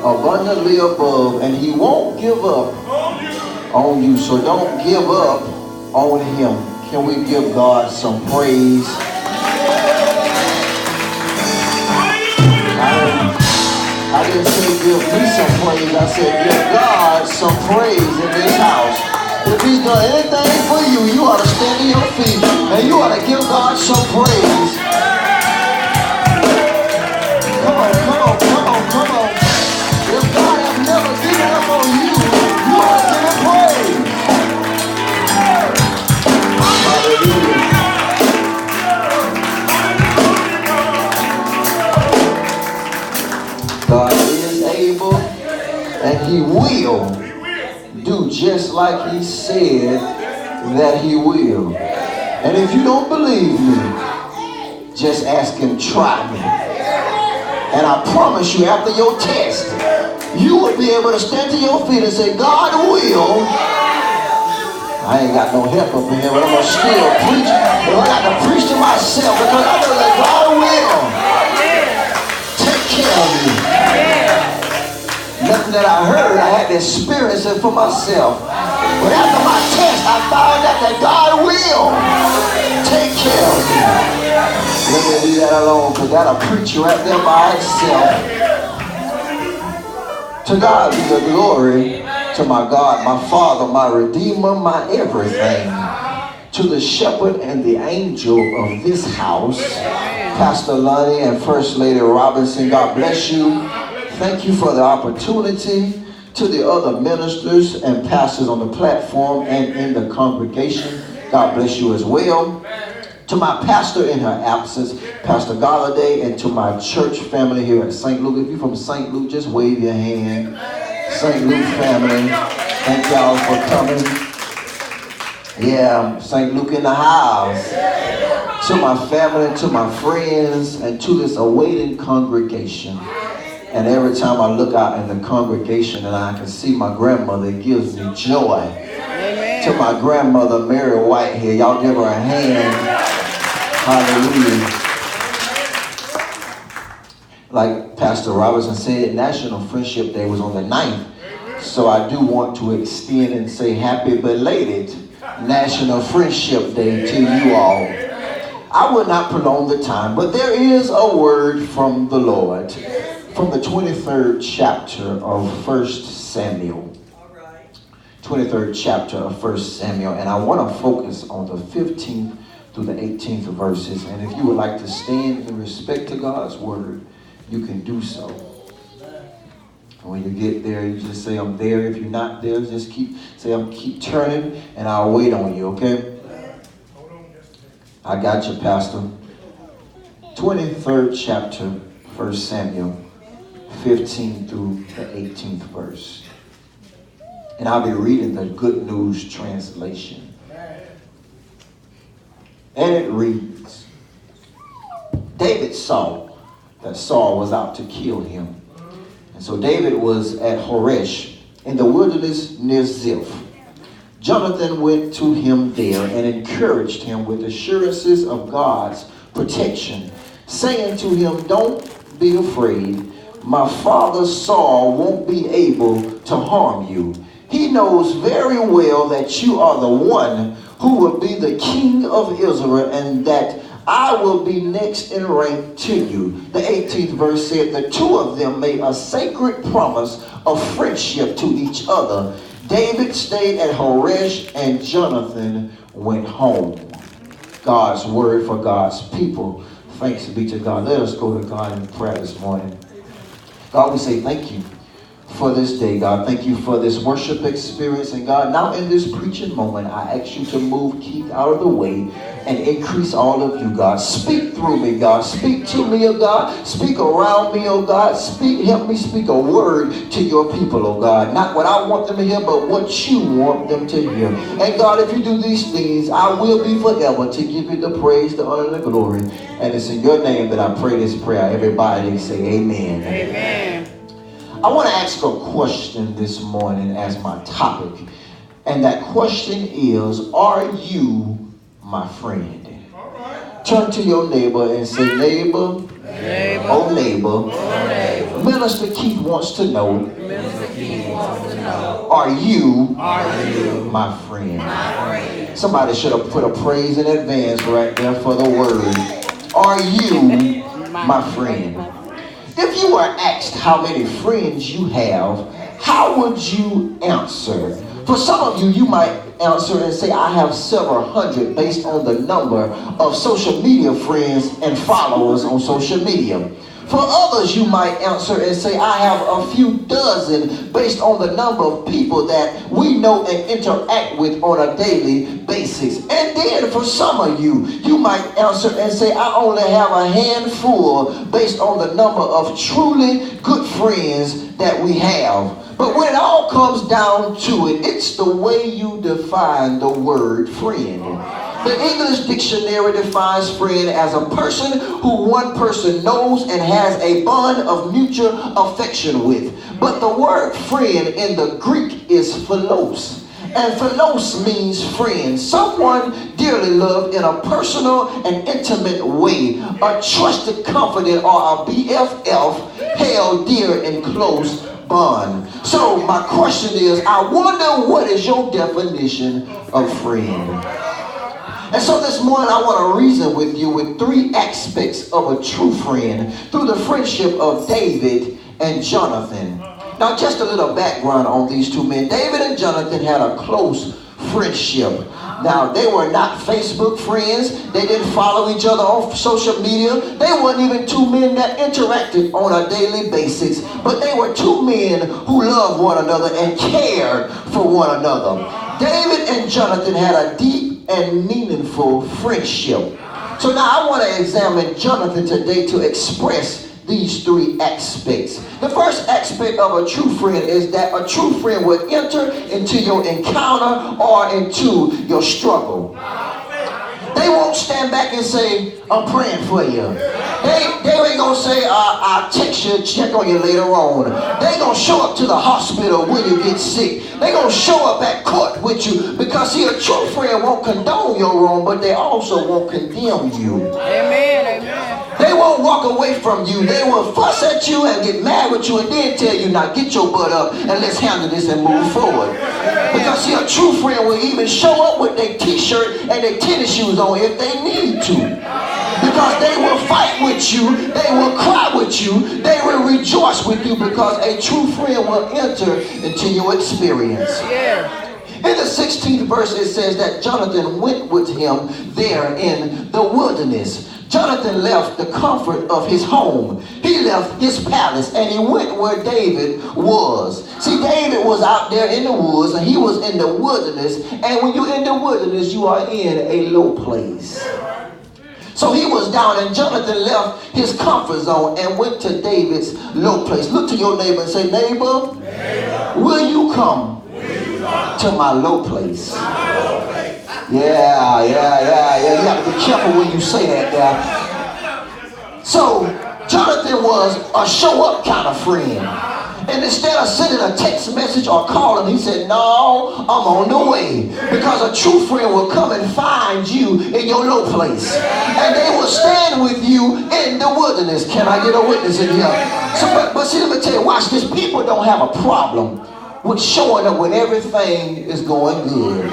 abundantly above, and he won't give up on you. So don't give up on him. Can we give God some praise? I didn't say give me some praise. I said give God some praise in this house. If he's done anything for you, you ought to stand to your feet and you ought to give God some praise. Come on, come on, come on, come on. If God has never given up on you, you ought to give him praise. Hallelujah. God is able and he will do just like he said that he will. And if you don't believe me, just ask him, try me. And I promise you, after your test, you will be able to stand to your feet and say, God will. I ain't got no help up in here, but I'm going to still preach. But I got to preach to myself because I know that God will take care of me. Nothing that I heard, I had to experience it for myself. But after my test, I found out that God will take care of me. Let me leave that alone because that'll preach you right there by itself. To God be the glory. To my God, my Father, my Redeemer, my everything. To the shepherd and the angel of this house, Pastor Lonnie and First Lady Robinson, God bless you. Thank you for the opportunity. To the other ministers and pastors on the platform and in the congregation, God bless you as well. To my pastor in her absence, Pastor Galladay, and to my church family here at St. Luke. If you're from St. Luke, just wave your hand. St. Luke family, thank y'all for coming. Yeah, St. Luke in the house. To my family, to my friends, and to this awaiting congregation. And every time I look out in the congregation and I can see my grandmother, it gives me joy. Amen. To my grandmother, Mary Whitehead, y'all give her a hand. Hallelujah. Like Pastor Robinson said, National Friendship Day was on the 9th. So I do want to extend and say happy belated National Friendship Day to you all. I will not prolong the time, but there is a word from the Lord. From the 23rd chapter of 1 Samuel. 23rd chapter of 1 Samuel. And I want to focus on the 15th through the 18th verses. And if you would like to stand in respect to God's word, you can do so. And when you get there, you just say, I'm there. If you're not there, just keep turning and I'll wait on you, okay? I got you, Pastor. 23rd chapter, 1 Samuel. 15 through the 18th verse. And I'll be reading the Good News translation. And it reads, David saw that Saul was out to kill him. And so David was at Horesh in the wilderness near Ziph. Jonathan went to him there and encouraged him with assurances of God's protection, saying to him, don't be afraid. My father Saul won't be able to harm you. He knows very well that you are the one who will be the king of Israel and that I will be next in rank to you. The 18th verse said, the two of them made a sacred promise of friendship to each other. David stayed at Horesh and Jonathan went home. God's word for God's people. Thanks be to God. Let us go to God in prayer this morning. God, we say thank you for this day, God. Thank you for this worship experience. And God, now in this preaching moment, I ask you to move Keith out of the way and increase all of you, God. Speak through me, God. Speak to me, oh God. Speak around me, oh God. Help me speak a word to your people, oh God. Not what I want them to hear, but what you want them to hear. And God, if you do these things, I will be forever to give you the praise, the honor, and the glory. And it's in your name that I pray this prayer. Everybody say amen. Amen. I want to ask a question this morning as my topic. And that question is, are you my friend? Turn to your neighbor and say, neighbor, oh neighbor, Minister Keith wants to know, are you my friend? Somebody should have put a praise in advance right there for the word. Are you my friend? If you were asked how many friends you have, how would you answer? For some of you, you might answer and say, I have several hundred based on the number of social media friends and followers on social media. For others, you might answer and say, I have a few dozen based on the number of people that we know and interact with on a daily basis. And then for some of you, you might answer and say, I only have a handful based on the number of truly good friends that we have. But when it all comes down to it, it's the way you define the word friend. The English dictionary defines friend as a person who one person knows and has a bond of mutual affection with. But the word friend in the Greek is philos. And philos means friend, someone dearly loved in a personal and intimate way, a trusted confidant or a BFF held dear and close bond. So my question is, I wonder, what is your definition of friend? And so this morning I want to reason with you with three aspects of a true friend through the friendship of David and Jonathan. Now just a little background on these two men. David and Jonathan had a close friendship. Now they were not Facebook friends. They didn't follow each other on social media. They weren't even two men that interacted on a daily basis. But they were two men who loved one another and cared for one another. David and Jonathan had a deep and meaningful friendship. So now I want to examine Jonathan today to express these three aspects. The first aspect of a true friend is that a true friend will enter into your encounter or into your struggle. They won't stand back and say, I'm praying for you. They ain't gonna say, I'll text you, check on you later on. They gonna show up to the hospital when you get sick. They gonna show up at court with you, because see, a true friend won't condone your wrong, but they also won't condemn you. Amen, amen. They won't walk away from you. They will fuss at you and get mad with you and then tell you, now get your butt up and let's handle this and move forward. Because see, a true friend will even show up with their t-shirt and their tennis shoes on if they need to. Because they will fight with you, they will cry with you, they will rejoice with you, because a true friend will enter into your experience. Yeah. In the 16th verse it says that Jonathan went with him there in the wilderness. Jonathan left the comfort of his home. He left his palace and he went where David was. See, David was out there in the woods and he was in the wilderness. And when you're in the wilderness, you are in a low place. So he was down, and Jonathan left his comfort zone and went to David's low place. Look to your neighbor and say, neighbor, will you come to my low place? Yeah. You have to be careful when you say that, guy. So Jonathan was a show up kind of friend. And instead of sending a text message or calling, he said, no, I'm on the way. Because a true friend will come and find you in your low place. And they will stand with you in the wilderness. Can I get a witness in here? So, but see, let me tell you, watch this. People don't have a problem with showing up when everything is going good.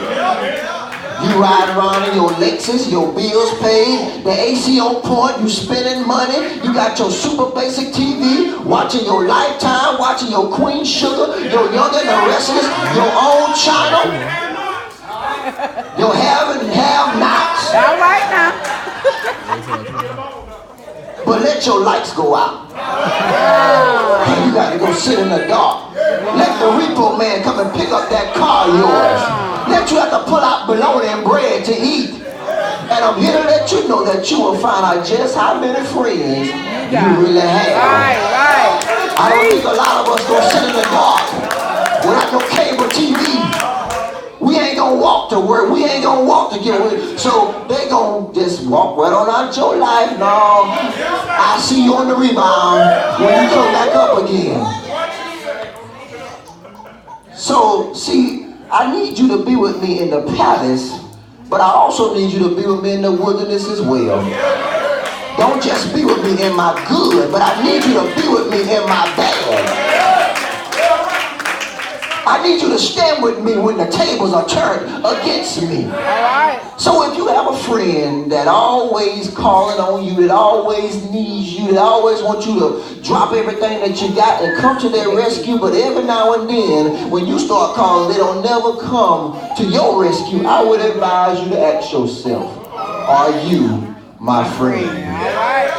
You ride around in your Lexus, your bills paid, the AC on point, you spending money, you got your super basic TV, watching your Lifetime, watching your Queen Sugar, your Young and the Restless, your own channel, your have and have nots. All right now. But let your lights go out. And you got to go sit in the dark. Let the repo man come and pick up that car of yours. Let you have to pull out bologna and bread to eat. And I'm here to let you know that you will find out just how many friends you really have. Right. I don't think a lot of us gonna sit in the dark without no cable TV. We ain't gonna walk to work. We ain't gonna walk to get away. So they gonna just walk right on out your life. No, I'll see you on the rebound when you come back up again. So, see, I need you to be with me in the palace, but I also need you to be with me in the wilderness as well. Don't just be with me in my good, but I need you to be with me in my bad. I need you to stand with me when the tables are turned against me. All right. So if you have a friend that always calling on you, that always needs you, that always wants you to drop everything that you got and come to their rescue, but every now and then when you start calling, they don't never come to your rescue, I would advise you to ask yourself, are you my friend? All right.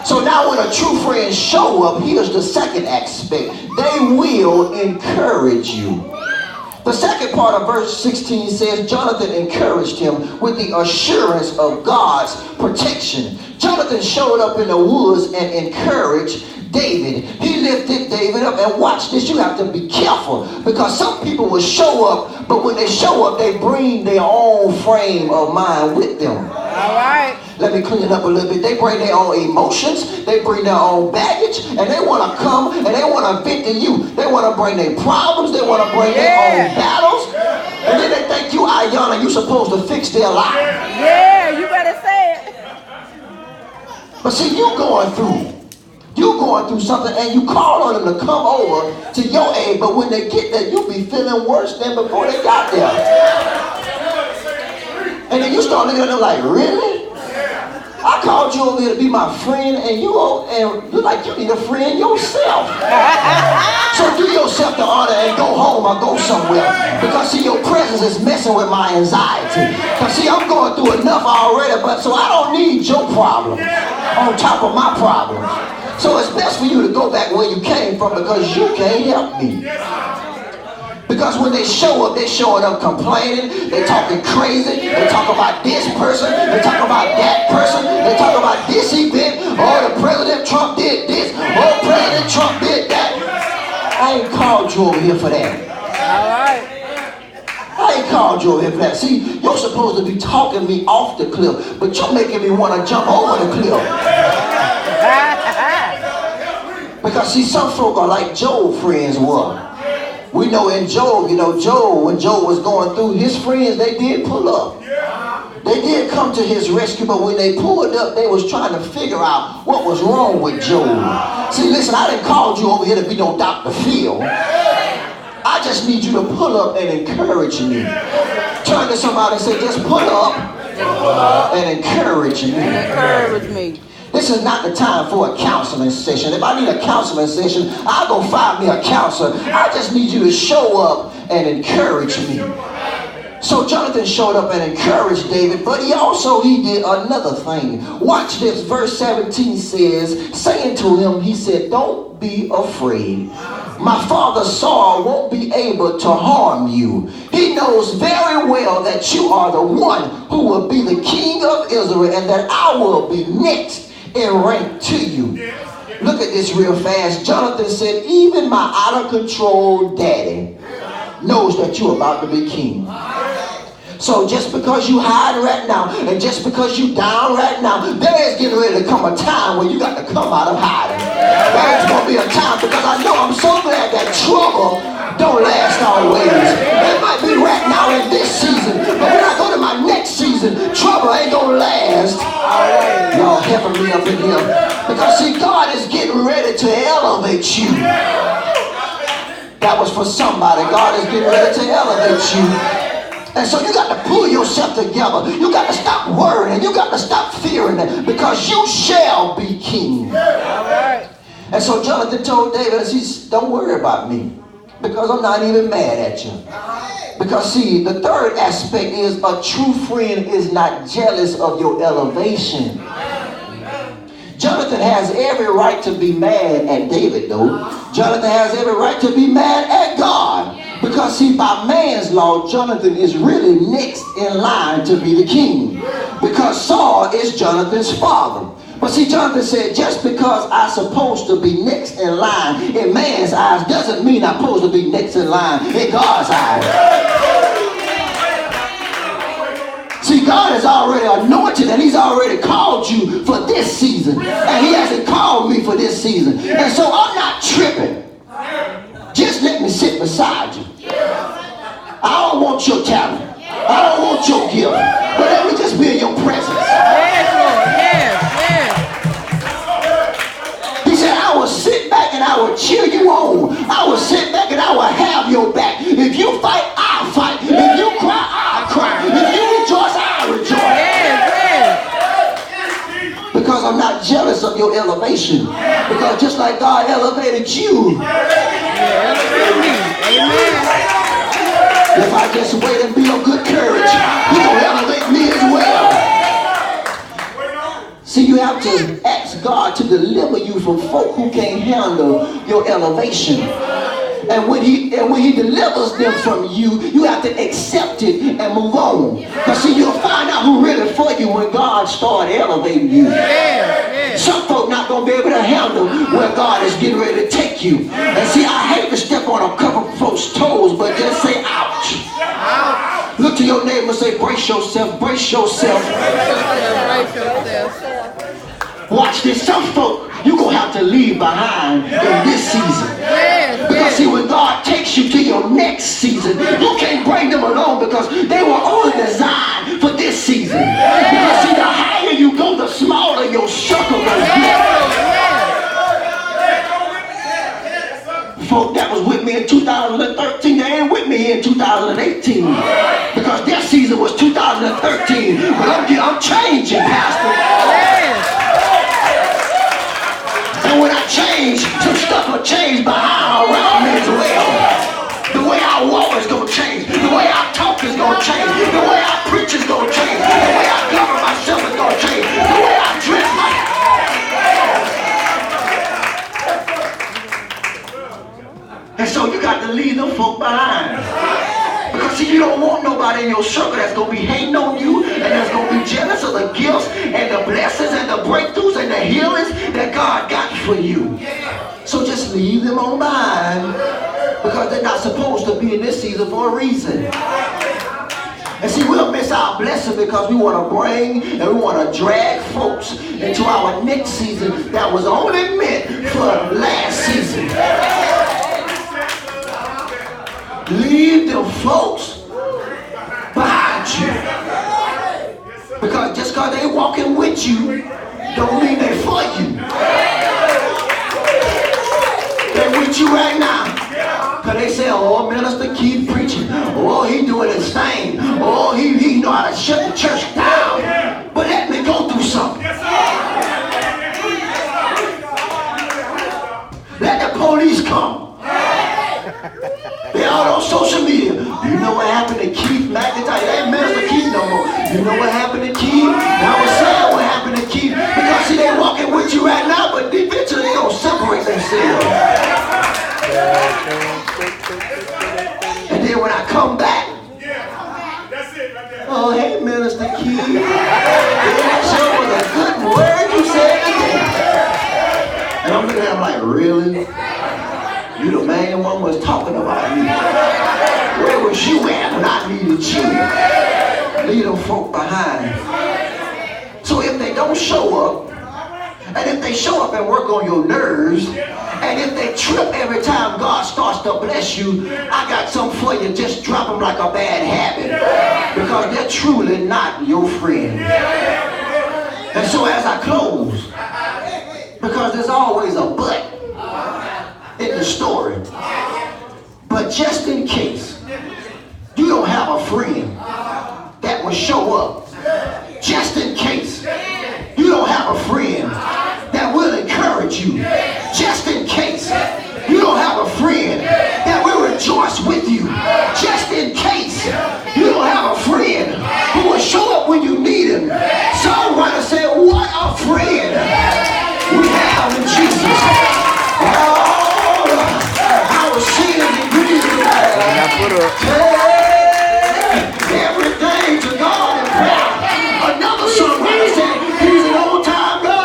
So now when a true friend show up, here's the second aspect. They will encourage you. The second part of verse 16 says, Jonathan encouraged him with the assurance of God's protection. Jonathan showed up in the woods and encouraged David. He lifted David up, and watch this, you have to be careful, because some people will show up, but when they show up, they bring their own frame of mind with them. All right. Let me clean it up a little bit. They bring their own emotions. They bring their own baggage. And they want to come and they want to vent to you. They want to bring their problems. They want to bring their own battles. And then they think you Ayanna, you supposed to fix their life. Yeah, you better say it. But see, you going through something, and you call on them to come over to your aid. But when they get there, you be feeling worse than before they got there. And then you start looking at them like, really? I called you over here to be my friend, and you're like you need a friend yourself. So do yourself the honor and go home or go somewhere. Because see, your presence is messing with my anxiety. Because see, I'm going through enough already, but so I don't need your problem on top of my problem. So it's best for you to go back where you came from, because you can't help me. Because when they show up, they're showing up complaining, they're talking crazy, they talk about this person, they talk about that person, they talk about this event, oh, the President Trump did this, oh, President Trump did that. I ain't called you over here for that. All right. I ain't called you over here for that. See, you're supposed to be talking me off the cliff, but you're making me want to jump over the cliff. Because see, some folk are like Job friends were. We know in Job, Job, when Job was going through, his friends, they did pull up. They did come to his rescue, but when they pulled up, they was trying to figure out what was wrong with Job. See, listen, I didn't call you over here to be no Dr. Phil. I just need you to pull up and encourage me. Turn to somebody and say, just pull up and encourage me. Encourage me. This is not the time for a counseling session. If I need a counseling session, I'll go find me a counselor. I just need you to show up and encourage me. So Jonathan showed up and encouraged David, but he did another thing. Watch this. Verse 17 says, saying to him, he said, don't be afraid. My father Saul won't be able to harm you. He knows very well that you are the one who will be the king of Israel, and that I will be next in rank to you. Look at this real fast. Jonathan said, even my out of control daddy knows that you're about to be king. So just because you hide right now, and just because you down right now, there is getting ready to come a time when you got to come out of hiding. There's going to be a time, because I know, I'm so glad that trouble don't last always. It might be right now in this season, but when I go to my next season, trouble ain't going to last. Y'all helping me up in here. Because see, God is getting ready to elevate you. That was for somebody. God is getting ready to elevate you. And so you got to pull yourself together. You got to stop worrying. You got to stop fearing it, because you shall be king. And so Jonathan told David, he said, don't worry about me, because I'm not even mad at you. Because see, the third aspect is a true friend is not jealous of your elevation. Jonathan has every right to be mad at David, though. Jonathan has every right to be mad at God. Because see, by man's law, Jonathan is really next in line to be the king. Because Saul is Jonathan's father. But see, Jonathan said, just because I'm supposed to be next in line in man's eyes doesn't mean I'm supposed to be next in line in God's eyes. See, God has already anointed, and he's already called you for this season. And he hasn't called me for this season. And so I'm not tripping. Just let me sit beside you. I don't want your talent. I don't want your gift. But let me just be in your presence. Yes, Lord. Yes, yes. I will cheer you on. I will sit back and I will have your back. If you fight, I'll fight. If you cry, I'll cry. If you rejoice, I'll rejoice. Because I'm not jealous of your elevation. Because just like God elevated you, if I just wait and be of good courage, He's going to elevate me as well. See, you have to ask God to deliver you from folk who can't handle your elevation. And when he delivers them from you, you have to accept it and move on. Because see, you'll find out who really for you when God started elevating you. Some folk not going to be able to handle where God is getting ready to take you. And see, I hate to step on a couple of folks' toes, but just say ouch. Look to your neighbor and say, brace yourself, brace yourself. Watch this. Some folk you're going to have to leave behind in this season. Because see, when God takes you to your next season, you can't bring them along because they were only designed for this season. Because see, the higher you go, the smaller your circle will get. Folk that was with me in 2013, they ain't with me in 2018. Because their season was 2013. But I'm changing, Pastor. And when I change, some stuff will change behind around me as well. The way I walk is going to change. The way I talk is going to change. The way I preach is going to change. The way I govern myself is going to change. The way I dress And so you got to leave them folk behind. Because see, you don't want nobody in your circle that's going to be hating on you and that's going to be jealous of the gifts and the blessings and the breakthroughs and the healings that God got for you. So just leave them on behind because they're not supposed to be in this season for a reason. And see, we'll miss our blessing because we want to bring and we want to drag folks into our next season that was only meant for last season. Leave them folks behind you. Because just because they walking with you, don't mean they for you. They with you right now. Because they say, oh, Minister Keith preaching. Oh, he doing his thing. Oh, he know how to shut the church down. But let me go through something. Let the police come. They all on social media. You know what happened to Keith McIntyre? They ain't Minister Keith no more. You know what happened to Keith? Now I was saying what happened to Keith. Because see, they walking with you right now, but eventually they gonna separate themselves. And then when I come back, oh, hey, Minister Keith. That sure was a good word you said today. And I'm looking at him like, really? You the main one was talking about me. Where was you at when I needed you? Leave them folk behind. So if they don't show up, and if they show up and work on your nerves, and if they trip every time God starts to bless you, I got something for you. Just drop them like a bad habit. Because they're truly not your friend. And so as I close, because there's always a but in the story. But just in case you don't have a friend that will show up, just in case you don't have a friend that will encourage you, just in case you don't have a friend that will rejoice with you, just in case you don't have a friend who will show up when you need him. Songwriter said, what a friend we have in Jesus. Everything to God in prayer. Another songwriter said, he's an old time God.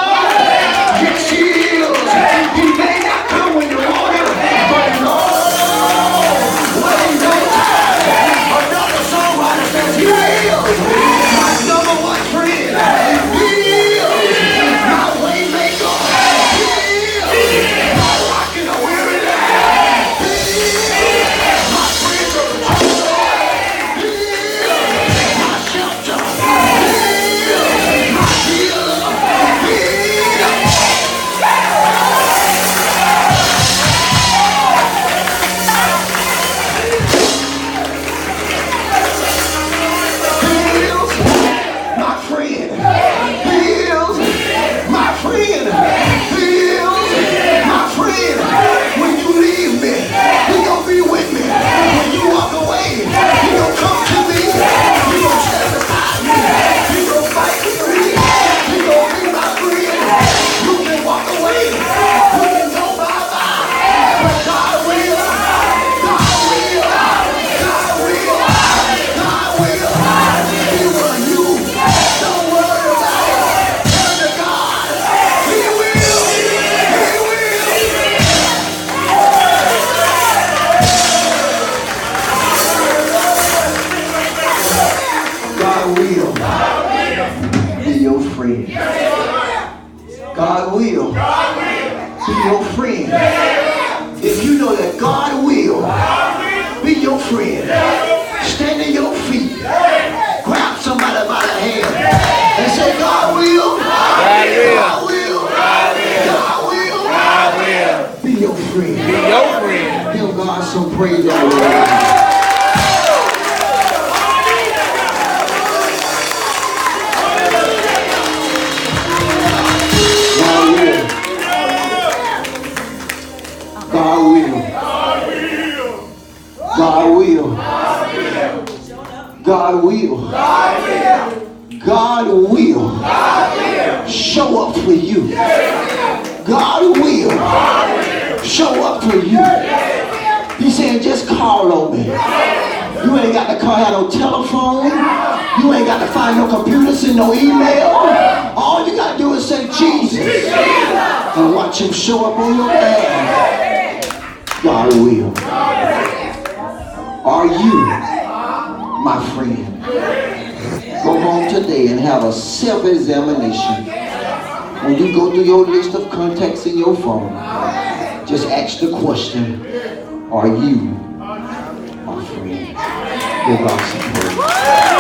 friend. Stand to your feet. Grab somebody by the hand and say, God will. God will. God will. God will. Be your friend. Be your friend. Give God some praise that way. God will. God will. God will. God will show up for you. God will show up for you. He said, just call on me. You ain't got to have no telephone. You ain't got to find no computers and no email. All you got to do is say Jesus and watch him show up on your behalf. God will. Are you, my friend? Go home today and have a self-examination. When you go through your list of contacts in your phone, just ask the question, are you my friend? Give God some praise.